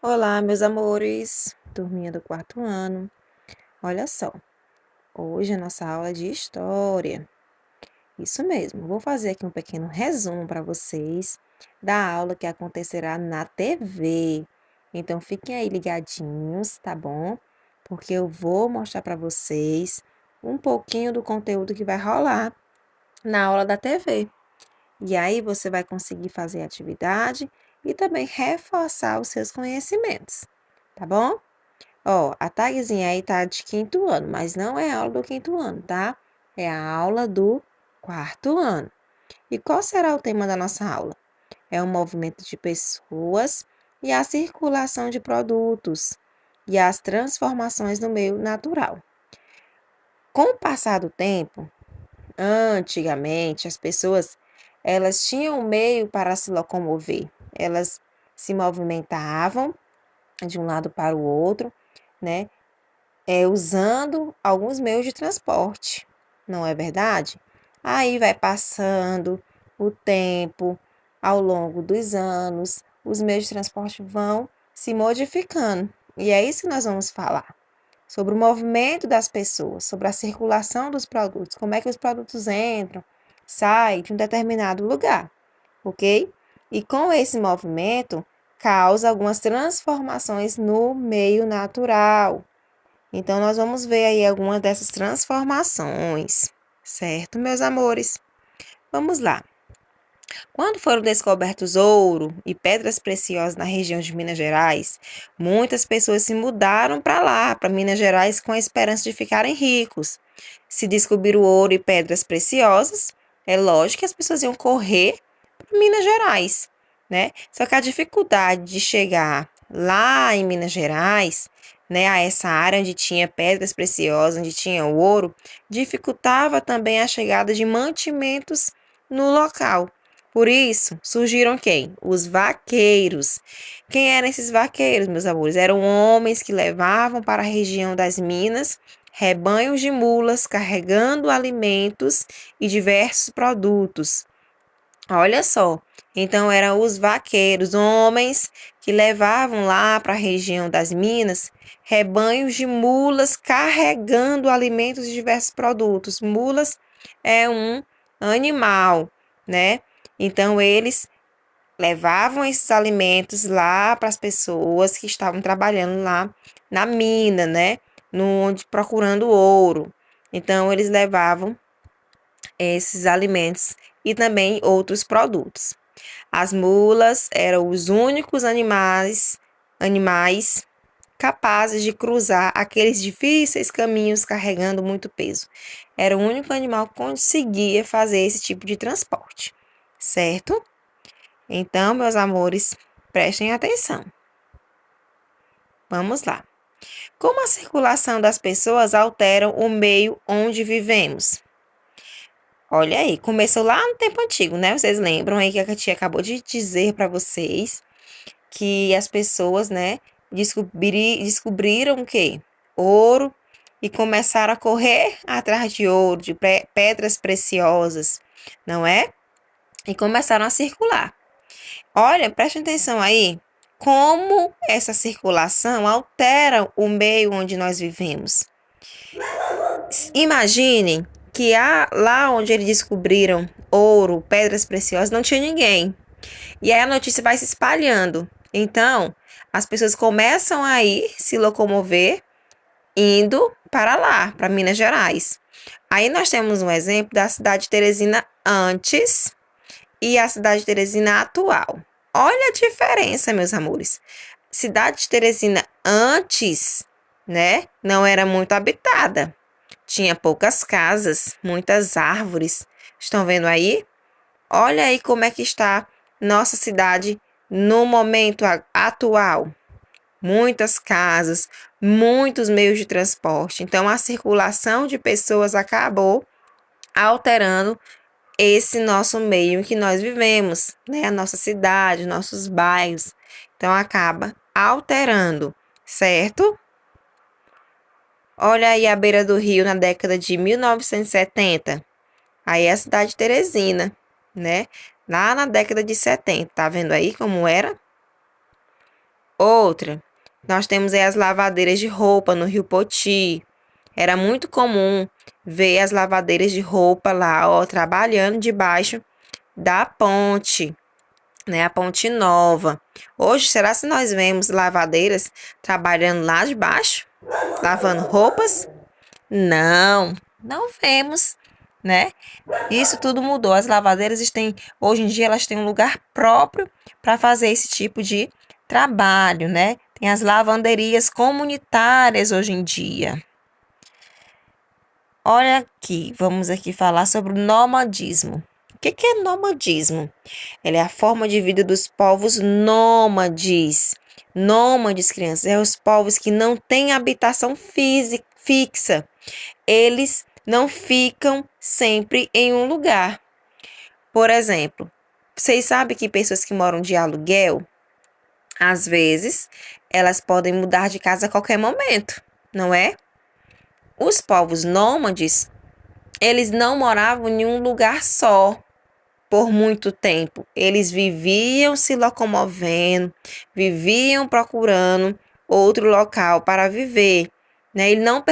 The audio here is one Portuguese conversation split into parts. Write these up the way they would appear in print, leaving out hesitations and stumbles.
Olá, meus amores, turminha do quarto ano. Olha só, hoje é nossa aula de história. Isso mesmo, vou fazer aqui um pequeno resumo para vocês da aula que acontecerá na TV. Então, fiquem aí ligadinhos, tá bom? Porque eu vou mostrar para vocês um pouquinho do conteúdo que vai rolar na aula da TV. E aí você vai conseguir fazer a atividade e também reforçar os seus conhecimentos, tá bom? Ó, a tagzinha aí tá de quinto ano, mas não é a aula do quinto ano, tá? É a aula do quarto ano. E qual será o tema da nossa aula? É o movimento de pessoas e a circulação de produtos e as transformações no meio natural. Com o passar do tempo, antigamente as pessoas elas tinham um meio para se locomover. Elas se movimentavam de um lado para o outro, né? Usando alguns meios de transporte, não é verdade? Aí vai passando o tempo, ao longo dos anos, os meios de transporte vão se modificando. E é isso que nós vamos falar, sobre o movimento das pessoas, sobre a circulação dos produtos, como é que os produtos entram, saem de um determinado lugar, ok? E com esse movimento, causa algumas transformações no meio natural. Então, nós vamos ver aí algumas dessas transformações, certo, meus amores? Vamos lá. Quando foram descobertos ouro e pedras preciosas na região de Minas Gerais, muitas pessoas se mudaram para lá, para Minas Gerais, com a esperança de ficarem ricos. Se descobriram ouro e pedras preciosas, é lógico que as pessoas iam correr para Minas Gerais, né? Só que a dificuldade de chegar lá em Minas Gerais, né, a essa área onde tinha pedras preciosas, onde tinha ouro, dificultava também a chegada de mantimentos no local. Por isso, surgiram quem? Os vaqueiros. Quem eram esses vaqueiros, meus amores? Eram homens que levavam para a região das minas rebanhos de mulas carregando alimentos e diversos produtos. Olha só, então eram os vaqueiros, homens que levavam lá para a região das minas rebanhos de mulas carregando alimentos e diversos produtos. Mulas é um animal, né? Então eles levavam esses alimentos lá para as pessoas que estavam trabalhando lá na mina, né? Onde procurando ouro. Então eles levavam esses alimentos e também outros produtos. As mulas eram os únicos animais capazes de cruzar aqueles difíceis caminhos carregando muito peso. Era o único animal que conseguia fazer esse tipo de transporte, certo? Então, meus amores, prestem atenção. Vamos lá. Como a circulação das pessoas altera o meio onde vivemos? Olha aí, começou lá no tempo antigo, né? Vocês lembram aí que a tia acabou de dizer para vocês que as pessoas, né, descobriram o quê? Ouro e começaram a correr atrás de ouro, de pedras preciosas, não é? E começaram a circular. Olha, preste atenção aí, como essa circulação altera o meio onde nós vivemos. Imaginem que lá onde eles descobriram ouro, pedras preciosas, não tinha ninguém. E aí a notícia vai se espalhando. Então, as pessoas começam a ir se locomover indo para lá, para Minas Gerais. Aí nós temos um exemplo da cidade de Teresina antes e a cidade de Teresina atual. Olha a diferença, meus amores. Cidade de Teresina antes, né, não era muito habitada. Tinha poucas casas, muitas árvores. Estão vendo aí? Olha aí como é que está nossa cidade no momento atual. Muitas casas, muitos meios de transporte. Então, a circulação de pessoas acabou alterando esse nosso meio em que nós vivemos, né? A nossa cidade, nossos bairros. Então, acaba alterando, certo? Olha aí a beira do rio na década de 1970. Aí é a cidade de Teresina, né? Lá na década de 70. Tá vendo aí como era? Outra, nós temos aí as lavadeiras de roupa no Rio Poti. Era muito comum ver as lavadeiras de roupa lá, ó, trabalhando debaixo da ponte, né? A Ponte Nova. Hoje, será que nós vemos lavadeiras trabalhando lá de baixo, lavando roupas? Não, não vemos, né? Isso tudo mudou. As lavadeiras têm, hoje em dia, elas têm um lugar próprio para fazer esse tipo de trabalho, né? Tem as lavanderias comunitárias hoje em dia. Olha aqui, vamos aqui falar sobre o nomadismo. O que é nomadismo? Ele é a forma de vida dos povos nômades. Nômades, crianças, é os povos que não têm habitação física, fixa. Eles não ficam sempre em um lugar. Por exemplo, vocês sabem que pessoas que moram de aluguel, às vezes, elas podem mudar de casa a qualquer momento, não é? Os povos nômades, eles não moravam em um lugar só por muito tempo. Eles viviam se locomovendo, viviam procurando outro local para viver, né? Eles não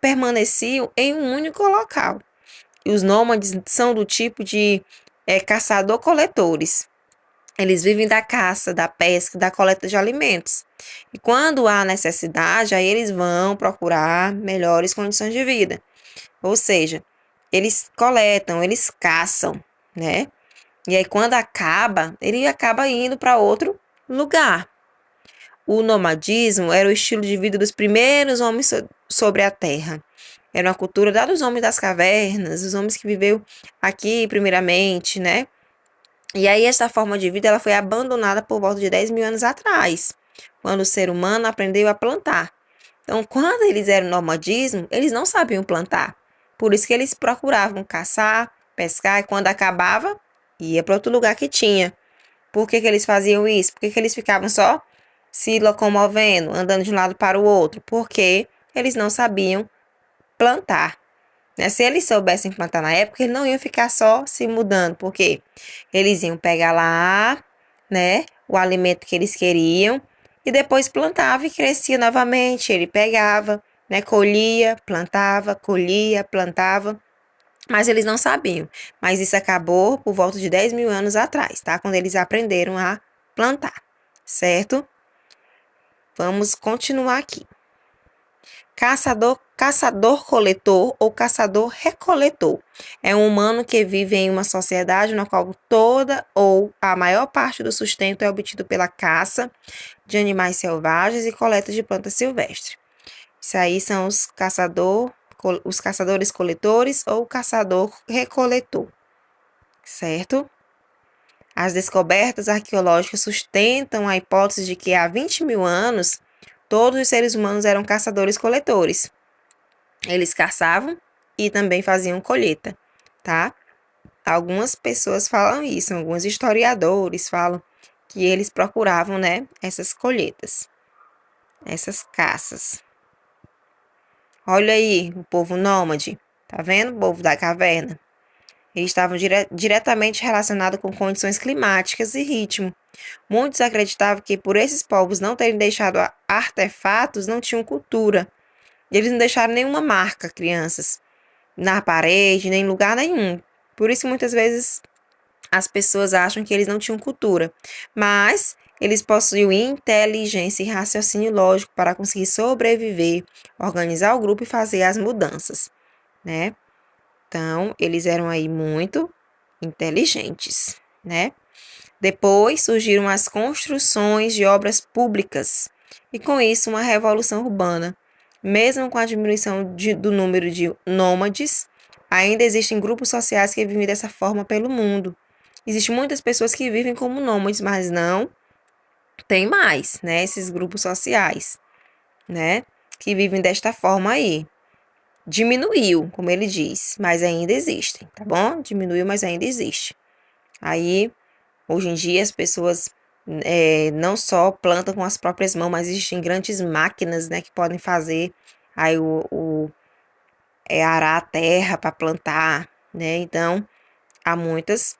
permaneciam em um único local. E os nômades são do tipo de caçador-coletores. Eles vivem da caça, da pesca, da coleta de alimentos. E quando há necessidade, aí eles vão procurar melhores condições de vida. Ou seja, eles coletam, eles caçam, né? E aí quando acaba, ele acaba indo para outro lugar. O nomadismo era o estilo de vida dos primeiros homens sobre a terra. Era uma cultura dada aos homens das cavernas, os homens que viveu aqui primeiramente, né? E aí essa forma de vida ela foi abandonada por volta de 10 mil anos atrás, quando o ser humano aprendeu a plantar. Então, quando eles eram nomadismo, eles não sabiam plantar. Por isso que eles procuravam caçar, pescar, e quando acabava, ia para outro lugar que tinha. Por que eles faziam isso? Por que eles ficavam só se locomovendo, andando de um lado para o outro? Porque eles não sabiam plantar. Né? Se eles soubessem plantar na época, eles não iam ficar só se mudando, porque eles iam pegar lá, né, o alimento que eles queriam e depois plantava e crescia novamente. Ele pegava, né, colhia, plantava, mas eles não sabiam. Mas isso acabou por volta de 10 mil anos atrás, tá? Quando eles aprenderam a plantar, certo? Vamos continuar aqui. Caçador-coletor ou caçador-recoletor. É um humano que vive em uma sociedade na qual toda ou a maior parte do sustento é obtido pela caça de animais selvagens e coleta de plantas silvestres. Isso aí são os caçadores-coletores ou caçador-recoletor, certo? As descobertas arqueológicas sustentam a hipótese de que há 20 mil anos todos os seres humanos eram caçadores-coletores. Eles caçavam e também faziam colheita, tá? Algumas pessoas falam isso, alguns historiadores falam que eles procuravam, né, essas colheitas, essas caças. Olha aí, o povo nômade, tá vendo? O povo da caverna. Eles estavam diretamente relacionados com condições climáticas e ritmo. Muitos acreditavam que por esses povos não terem deixado artefatos, não tinham cultura. Eles não deixaram nenhuma marca, crianças, na parede, nem em lugar nenhum. Por isso, muitas vezes, as pessoas acham que eles não tinham cultura. Mas eles possuíam inteligência e raciocínio lógico para conseguir sobreviver, organizar o grupo e fazer as mudanças, né? Então, eles eram aí muito inteligentes, né? Depois surgiram as construções de obras públicas e, com isso, uma revolução urbana. Mesmo com a diminuição do número de nômades, ainda existem grupos sociais que vivem dessa forma pelo mundo. Existem muitas pessoas que vivem como nômades, mas não tem mais, né? Esses grupos sociais, né? Que vivem desta forma aí. Diminuiu, como ele diz, mas ainda existem, tá bom? Diminuiu, mas ainda existe. Aí, hoje em dia, as pessoas não só plantam com as próprias mãos, mas existem grandes máquinas, né, que podem fazer aí arar a terra para plantar, né? Então, há muitas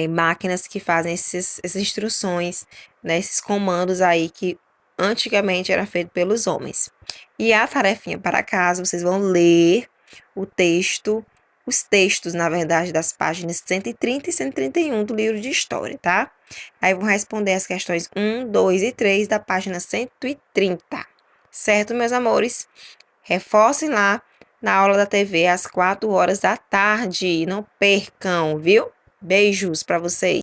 máquinas que fazem essas instruções, né, esses comandos aí que antigamente era feito pelos homens. E a tarefinha para casa, vocês vão ler o texto, os textos, na verdade, das páginas 130 e 131 do livro de história, tá? Aí vão responder as questões 1, 2 e 3 da página 130. Certo, meus amores? Reforcem lá na aula da TV às 4 horas da tarde. Não percam, viu? Beijos para vocês.